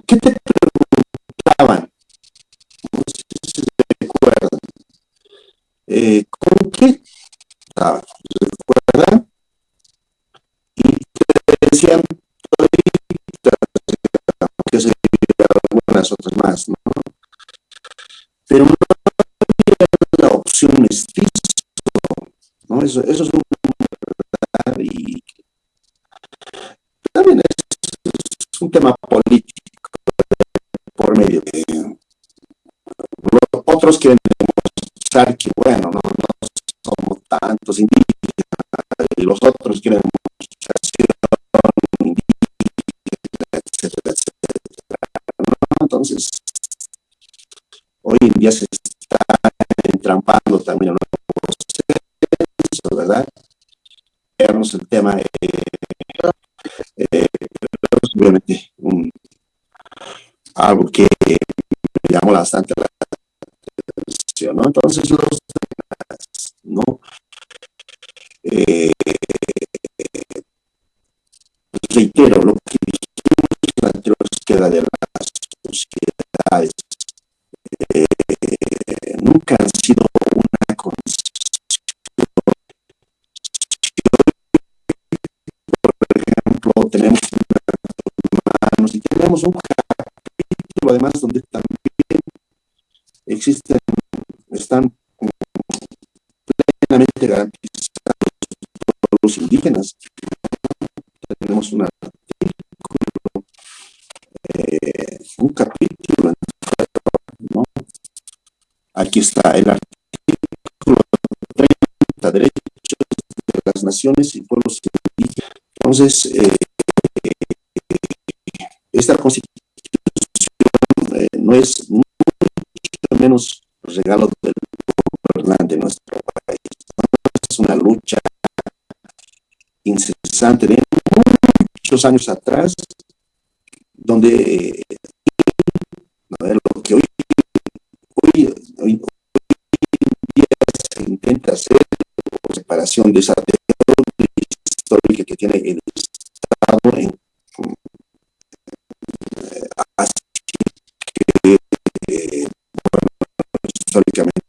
¿qué te preguntaban? No sé si se recuerdan. ¿Con qué se recuerdan? Y te decían que se algunas otras más, ¿no? Pero no había la opción mestizo, ¿no? Eso es un verdad, y también es un tema político por medio de otros quieren demostrar que, bueno, no somos tantos indígenas, y los otros quieren demostrar indígenas, etcétera, etcétera, ¿no? Entonces, hoy en día se está entrampando también en un proceso, ¿verdad? Veamos el tema, obviamente, algo que me llamó bastante la atención, ¿no? Entonces, ¿no? Reitero, lo que dijimos en la anterior búsqueda de las sociedades nunca han sido una concepción. Por ejemplo, tenemos humanos y tenemos un capítulo además donde también existen, están plenamente garantizados los indígenas. Tenemos un artículo, un capítulo, ¿no? Aquí está el artículo 30, derechos de las naciones y pueblos indígenas. Entonces, esta constitución no es mucho menos regalo del gobernante de nuestro país. Es una lucha incesante de muchos años atrás, donde lo que hoy día se intenta hacer, separación de esa deuda histórica que tiene el Estado en así que, bueno, históricamente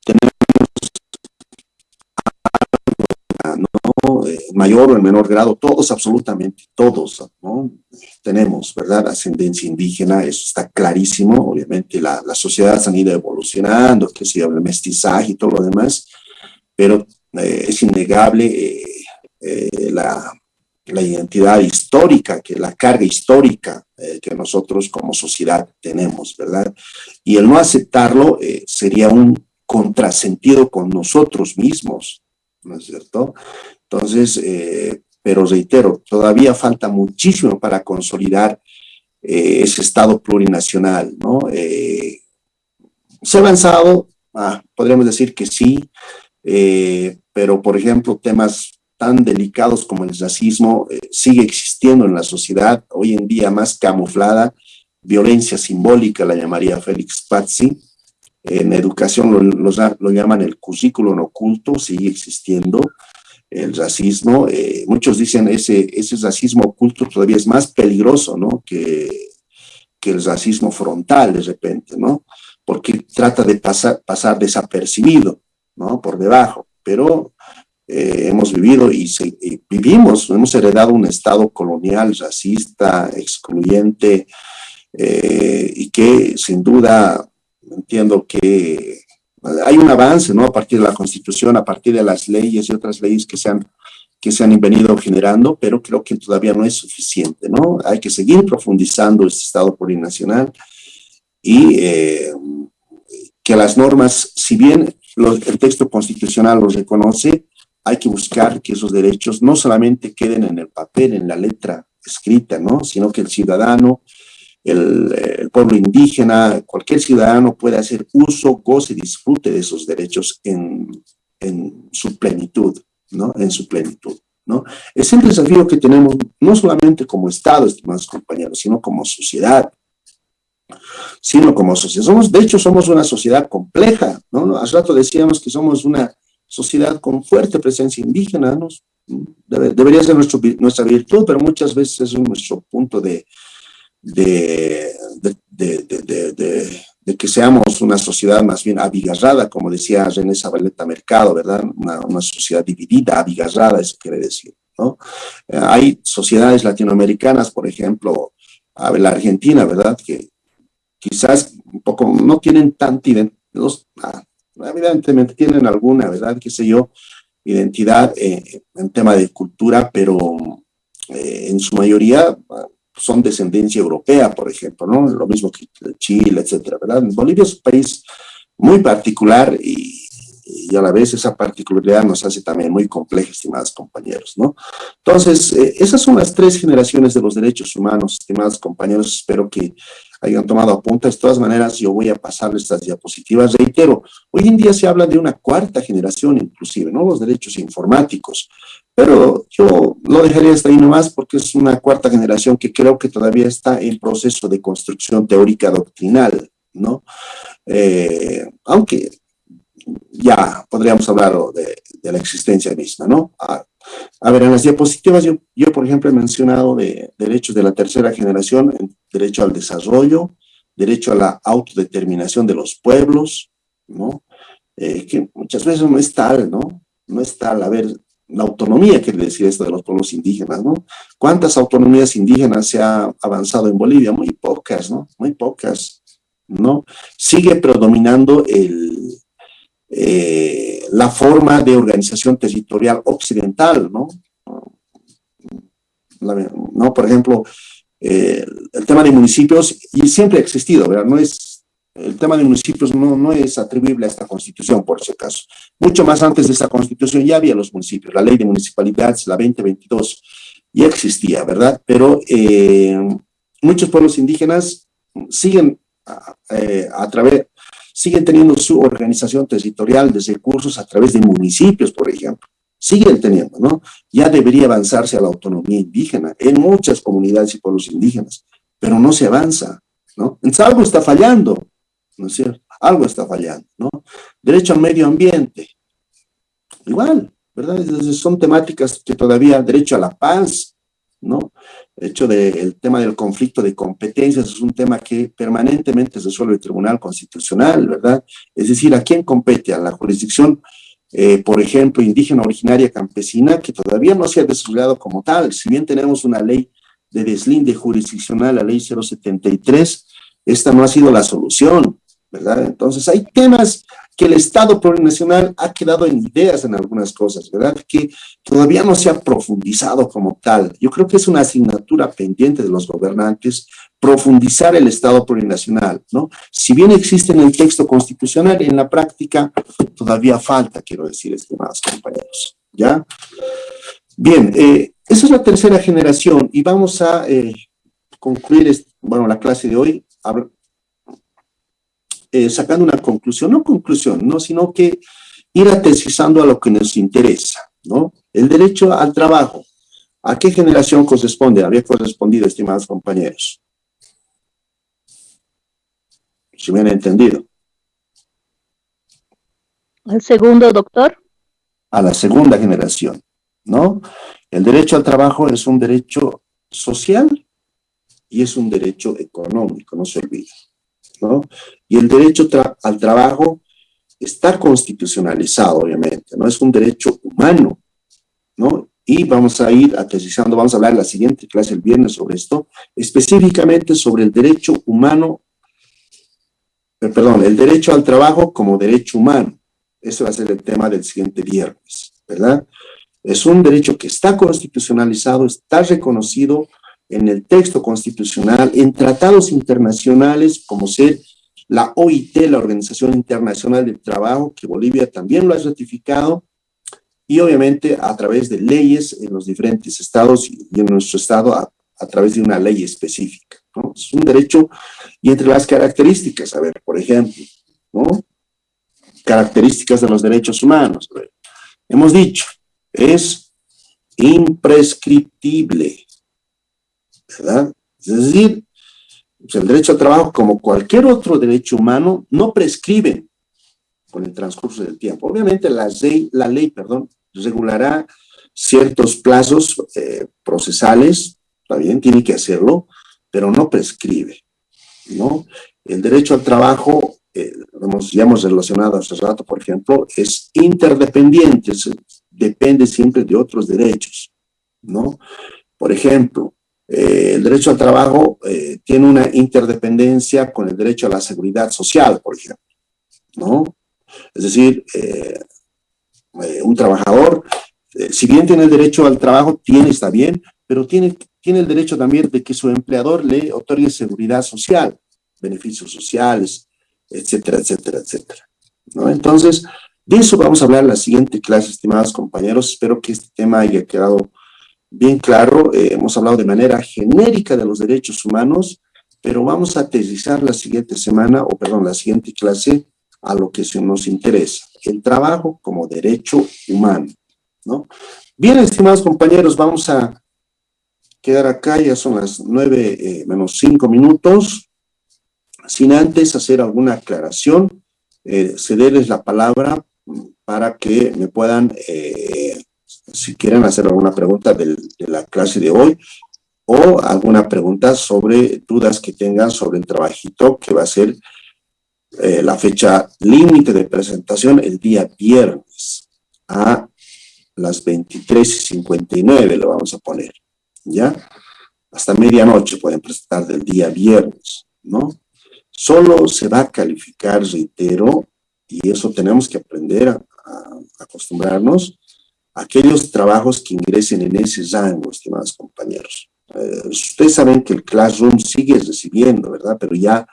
tenemos ¿no? Mayor o en menor grado, todos, absolutamente todos, ¿no? Tenemos, ¿verdad? Ascendencia indígena, eso está clarísimo. Obviamente las sociedades han ido evolucionando, que se habla el mestizaje y todo lo demás, pero es innegable la identidad histórica, que la carga histórica que nosotros como sociedad tenemos, ¿verdad? Y el no aceptarlo sería un contrasentido con nosotros mismos, ¿no es cierto? Entonces, pero reitero, todavía falta muchísimo para consolidar ese Estado plurinacional, ¿no? Se ha avanzado, podríamos decir que sí, pero por ejemplo, temas tan delicados como el racismo sigue existiendo en la sociedad, hoy en día más camuflada, violencia simbólica la llamaría Félix Pazzi, en educación lo llaman el currículum oculto, sigue existiendo el racismo, muchos dicen ese racismo oculto todavía es más peligroso, ¿no? que el racismo frontal de repente, ¿no? Porque trata de pasar desapercibido, ¿no? Por debajo, pero hemos vivido y vivimos, hemos heredado un Estado colonial, racista, excluyente, y que sin duda entiendo que hay un avance, ¿no? A partir de la Constitución, a partir de las leyes y otras leyes que se han venido generando, pero creo que todavía no es suficiente, ¿no? Hay que seguir profundizando este Estado plurinacional y que las normas, si bien el texto constitucional los reconoce, hay que buscar que esos derechos no solamente queden en el papel, en la letra escrita, ¿no? Sino que el ciudadano, el pueblo indígena, cualquier ciudadano pueda hacer uso, goce y disfrute de esos derechos en su plenitud, ¿no? En su plenitud, ¿no? Es el desafío que tenemos, no solamente como Estado, estimados compañeros, sino como sociedad. De hecho, somos una sociedad compleja, ¿no? Hace rato decíamos que somos una sociedad con fuerte presencia indígena, ¿no? Debería ser nuestra virtud, pero muchas veces es nuestro punto de que seamos una sociedad más bien abigarrada, como decía René Zabaleta Mercado, ¿verdad? Una sociedad dividida, abigarrada, eso quiere decir, ¿no? Hay sociedades latinoamericanas, por ejemplo, la Argentina, ¿verdad? Que quizás un poco no tienen tanta identidad, evidentemente tienen alguna, ¿verdad? Qué sé yo, identidad en tema de cultura, pero en su mayoría son descendencia europea, por ejemplo, ¿no? Lo mismo que Chile, etcétera, ¿verdad? Bolivia es un país muy particular y a la vez esa particularidad nos hace también muy compleja, estimados compañeros, ¿no? Entonces, esas son las 3 generaciones de los derechos humanos, estimados compañeros, espero que hayan tomado apuntes. De todas maneras, yo voy a pasarles estas diapositivas. Reitero, hoy en día se habla de una 4ª generación inclusive, ¿no? Los derechos informáticos, pero yo lo dejaría hasta ahí nomás porque es una 4ª generación que creo que todavía está en proceso de construcción teórica doctrinal, ¿no? Aunque ya podríamos hablar de la existencia misma, ¿no? A ver, en las diapositivas yo, por ejemplo, he mencionado de derechos de la 3ª generación, derecho al desarrollo, derecho a la autodeterminación de los pueblos, ¿no? Que muchas veces no es tal, ¿no? No es tal, a ver, la autonomía, quiere decir esto de los pueblos indígenas, ¿no? ¿Cuántas autonomías indígenas se ha avanzado en Bolivia? Muy pocas, ¿no? Muy pocas, ¿no? Sigue predominando la forma de organización territorial occidental, ¿no? Por ejemplo, el tema de municipios, y siempre ha existido, ¿verdad? El tema de municipios no es atribuible a esta constitución, por si acaso. Mucho más antes de esta constitución ya había los municipios, la ley de municipalidades, la 2022, ya existía, ¿verdad? Pero muchos pueblos indígenas siguen siguen teniendo su organización territorial de recursos a través de municipios, por ejemplo. Siguen teniendo, ¿no? Ya debería avanzarse a la autonomía indígena en muchas comunidades y pueblos indígenas, pero no se avanza, ¿no? Entonces algo está fallando, ¿no es cierto? Algo está fallando, ¿no? Derecho al medio ambiente, igual, ¿verdad? Son temáticas que todavía, derecho a la paz, ¿no? El hecho del tema del conflicto de competencias es un tema que permanentemente resuelve el Tribunal Constitucional, ¿verdad? Es decir, ¿a quién compete? A la jurisdicción, por ejemplo, indígena originaria campesina, que todavía no se ha desarrollado como tal. Si bien tenemos una ley de deslinde jurisdiccional, la ley 073, esta no ha sido la solución, ¿verdad? Entonces hay temas que el Estado plurinacional ha quedado en ideas en algunas cosas, ¿verdad? Que todavía no se ha profundizado como tal. Yo creo que es una asignatura pendiente de los gobernantes profundizar el Estado plurinacional, ¿no? Si bien existe en el texto constitucional, en la práctica todavía falta, quiero decir, estimados compañeros, ¿ya? Bien, esa es la tercera generación y vamos a concluir, bueno, la clase de hoy sacando una conclusión, no conclusión, no, sino que ir aterrizando a lo que nos interesa, ¿no? El derecho al trabajo. ¿A qué generación corresponde? Había correspondido, estimados compañeros. Si me han entendido. ¿Al segundo, doctor? A la segunda generación, ¿no? El derecho al trabajo es un derecho social y es un derecho económico, no se olvide, ¿no? Y el derecho al trabajo está constitucionalizado, obviamente, ¿no? Es un derecho humano, ¿no? Y vamos a ir aterrizando, vamos a hablar en la siguiente clase el viernes sobre esto, específicamente sobre el derecho humano, perdón, el derecho al trabajo como derecho humano. Ese va a ser el tema del siguiente viernes, ¿verdad? Es un derecho que está constitucionalizado, está reconocido en el texto constitucional, en tratados internacionales como ser la OIT, la Organización Internacional del Trabajo, que Bolivia también lo ha ratificado, y obviamente a través de leyes en los diferentes estados y en nuestro estado a través de una ley específica, ¿no? Es un derecho, y entre las características, a ver, por ejemplo, ¿no? Características de los derechos humanos. A ver, hemos dicho, es imprescriptible, ¿verdad? Es decir, el derecho al trabajo, como cualquier otro derecho humano, no prescribe con el transcurso del tiempo. Obviamente la ley, regulará ciertos plazos procesales, está bien, tiene que hacerlo, pero no prescribe, ¿no? El derecho al trabajo, ya hemos relacionado hace rato, por ejemplo, es interdependiente, depende siempre de otros derechos, ¿no? Por ejemplo, el derecho al trabajo tiene una interdependencia con el derecho a la seguridad social, por ejemplo, ¿no? Es decir, un trabajador, si bien tiene el derecho al trabajo, está bien, pero tiene el derecho también de que su empleador le otorgue seguridad social, beneficios sociales, etcétera, etcétera, etcétera, ¿no? Entonces, de eso vamos a hablar en la siguiente clase, estimados compañeros. Espero que este tema haya quedado bien claro. Hemos hablado de manera genérica de los derechos humanos, pero vamos a aterrizar la siguiente clase a lo que nos interesa, el trabajo como derecho humano, ¿no? Bien, estimados compañeros, vamos a quedar acá, ya son las 9 menos 5 minutos, sin antes hacer alguna aclaración, cederles la palabra para que me puedan, si quieren hacer alguna pregunta de la clase de hoy, o alguna pregunta sobre dudas que tengan sobre el trabajito que va a ser la fecha límite de presentación el día viernes a las 23:59 lo vamos a poner, ¿ya? Hasta medianoche pueden presentar del día viernes, ¿no? Solo se va a calificar, reitero, y eso tenemos que aprender a acostumbrarnos, a aquellos trabajos que ingresen en ese rango, estimados compañeros. Ustedes saben que el Classroom sigue recibiendo, ¿verdad? Pero ya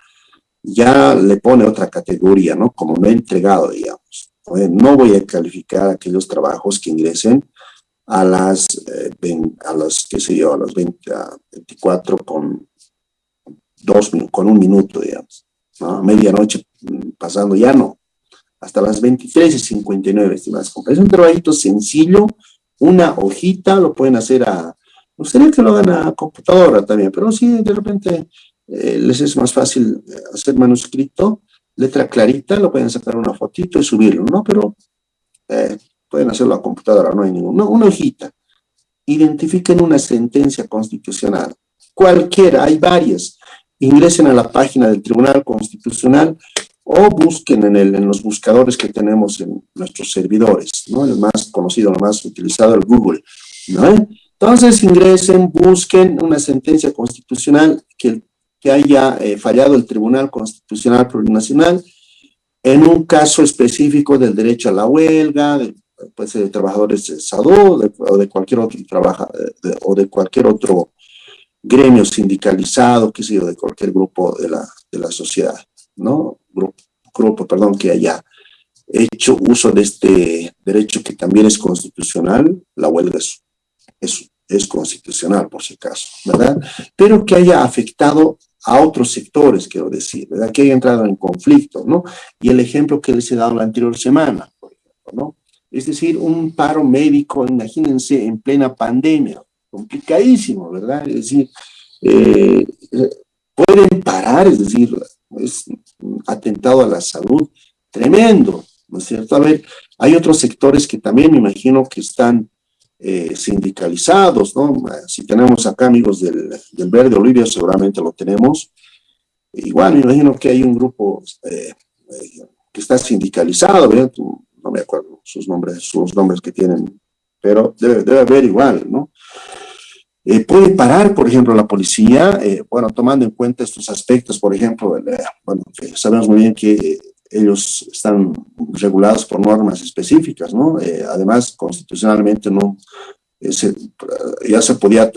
le pone otra categoría, ¿no? Como no he entregado, digamos. No voy a calificar aquellos trabajos que ingresen a las 24 con 1 minuto, digamos, ¿no? A medianoche pasando, ya no. Hasta las 23:59, estimadas compañeras. Es un trabajito sencillo, una hojita, lo pueden hacer me gustaría que lo hagan a computadora también, pero si de repente les es más fácil hacer manuscrito, letra clarita, lo pueden sacar una fotito y subirlo, ¿no? Pero pueden hacerlo a computadora, no hay ninguna. Una hojita. Identifiquen una sentencia constitucional. Cualquiera, hay varias. Ingresen a la página del Tribunal Constitucional o busquen en los buscadores que tenemos en nuestros servidores, ¿no? El más conocido, el más utilizado, el Google, ¿no? Entonces ingresen, busquen una sentencia constitucional que haya fallado el Tribunal Constitucional Plurinacional En un caso específico del derecho a la huelga, puede ser de trabajadores de salud o de cualquier otro o de cualquier otro gremio sindicalizado, qué sé yo, de cualquier grupo de la sociedad, ¿no? Perdón, que haya hecho uso de este derecho que también es constitucional. La huelga es constitucional, por si acaso, ¿verdad? Pero que haya afectado a otros sectores, quiero decir, ¿verdad? Que haya entrado en conflicto, ¿no? Y el ejemplo que les he dado la anterior semana, por ejemplo, ¿no? Es decir, un paro médico, imagínense, en plena pandemia, complicadísimo, ¿verdad? Es decir, eh, pueden parar, es decir, es un atentado a la salud tremendo, ¿no es cierto? A ver, hay otros sectores que también me imagino que están sindicalizados, ¿no? Si tenemos acá amigos del Verde Olivia, seguramente lo tenemos. Igual me imagino que hay un grupo que está sindicalizado, ¿verdad? No me acuerdo sus nombres que tienen, pero debe haber igual, ¿no? Puede parar, por ejemplo, la policía, bueno, tomando en cuenta estos aspectos, por ejemplo, bueno, sabemos muy bien que ellos están regulados por normas específicas, ¿no? Además, constitucionalmente no, ya se podía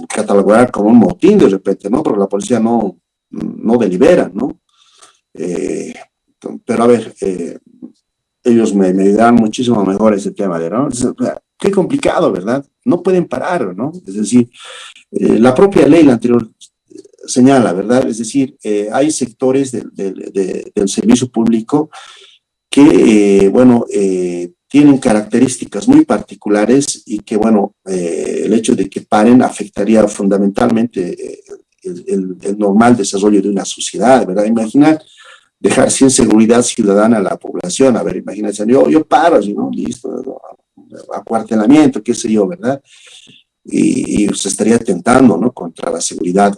catalogar como un motín de repente, ¿no? Pero la policía no delibera, ¿no? Pero a ver, ellos me dirán muchísimo mejor ese tema, ¿no? Qué complicado, ¿verdad? No pueden parar, ¿no? Es decir, la propia ley, la anterior, señala, ¿verdad? Es decir, hay sectores del servicio público que, bueno, tienen características muy particulares y que, bueno, el hecho de que paren afectaría fundamentalmente el normal desarrollo de una sociedad, ¿verdad? Imaginar dejar sin seguridad ciudadana a la población. A ver, imagínense, yo paro, así, ¿no? Listo, acuartelamiento, qué sé yo, ¿verdad? Y se estaría atentando, ¿no? Contra la seguridad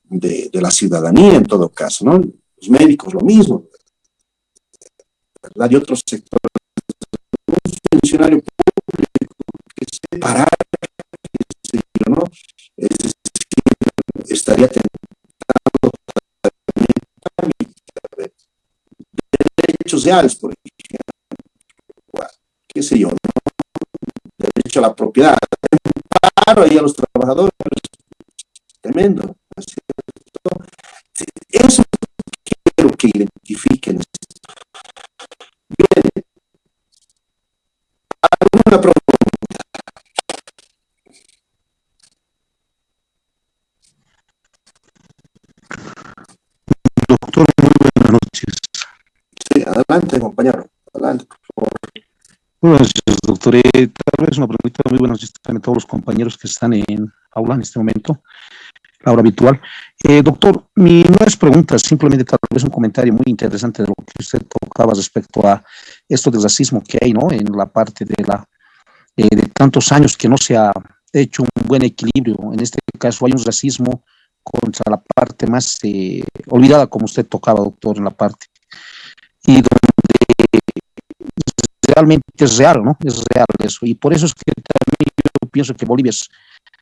de la ciudadanía en todo caso, ¿no? Los médicos, lo mismo, ¿verdad? Y otros sectores, un funcionario público que se parar, ¿no? Es decir, estaría atentando derechos reales, por ejemplo, qué sé yo, ¿no? Derecho a la propiedad, paro ahí a los trabajadores, tremendo, ¿no es cierto? Eso quiero que identifiquen. Bien, una pregunta. Doctor, muy buenas noches. Sí, adelante, compañero, adelante, por favor. Muy buenas noches, doctor. Tal vez una pregunta. Muy buenas noches también a todos los compañeros que están en aula en este momento, la hora habitual. Doctor, no es pregunta, simplemente tal vez un comentario muy interesante de lo que usted tocaba respecto a esto del racismo que hay, ¿no? En la parte de tantos años que no se ha hecho un buen equilibrio. En este caso hay un racismo contra la parte más olvidada, como usted tocaba, doctor, en la parte. Y donde realmente es real, ¿no? Es real eso. Y por eso es que también yo pienso que Bolivia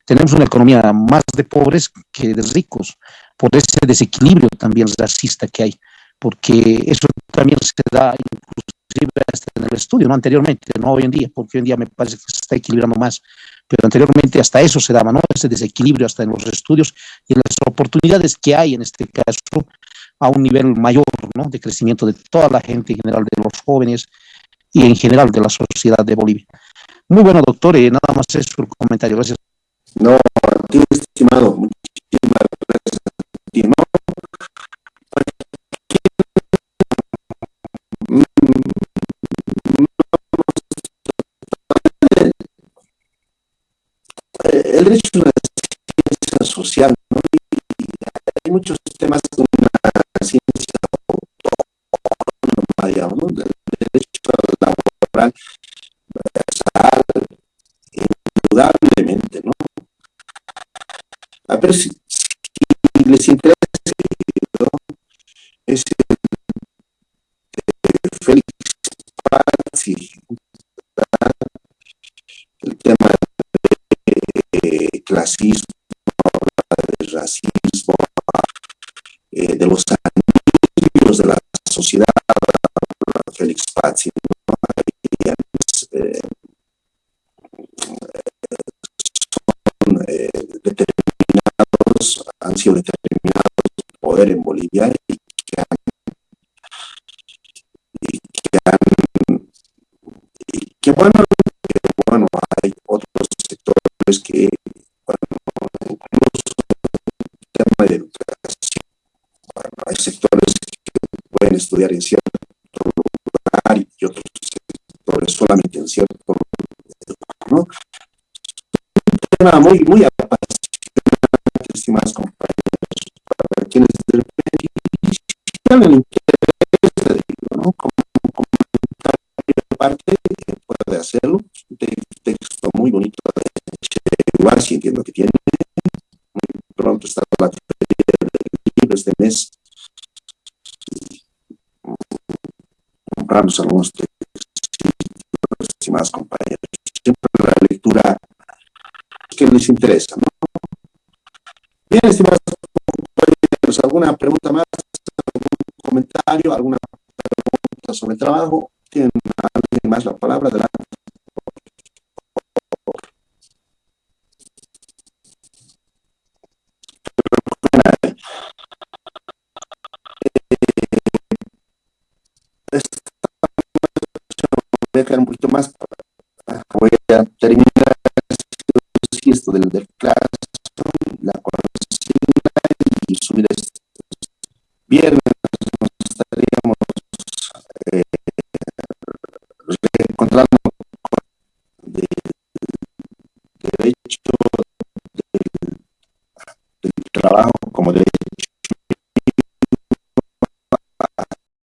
tenemos una economía más de pobres que de ricos, por ese desequilibrio también racista que hay, porque eso también se da inclusive hasta en el estudio, ¿no? Anteriormente, no hoy en día, porque hoy en día me parece que se está equilibrando más, pero anteriormente hasta eso se daba, ¿no? Ese desequilibrio hasta en los estudios y en las oportunidades que hay en este caso a un nivel mayor, ¿no? De crecimiento de toda la gente en general, de los jóvenes y en general de la sociedad de Bolivia. Muy bueno, doctor, nada más eso el comentario. Gracias. No, tío, estimado, muchísimas gracias a ti, ¿no? El derecho es una ciencia social, ¿no? Y hay muchos temas de una ciencia autónoma, digamos, ¿no? El derecho laboral, indudablemente, ¿no? A ver si les interesa, ¿no? Es Félix Paz y el tema de clasismo, de racismo, de los anillos de la sociedad, sino eh, determinados, han sido determinados por poder en Bolivia bueno, hay otros sectores que, bueno, incluso el tema de educación, bueno, hay sectores que pueden estudiar en cierto lugar y otros sectores solamente en cierto lugar, ¿no? Un tema muy apasionante, estimados compañeros, para quienes de repente tienen el interés, ¿no? Como parte puede hacerlo. Un texto muy bonito de Che Guasi, entiendo que tiene. Muy pronto está la feria de libros este mes. Comprarnos algunos textos, estimados compañeros. Siempre la lectura que les interesa, ¿no? Bien, estimados compañeros, ¿alguna pregunta más? ¿Algún comentario? ¿Alguna pregunta sobre el trabajo? ¿Tienen alguien más la palabra? Adelante. Voy a quedar un poquito más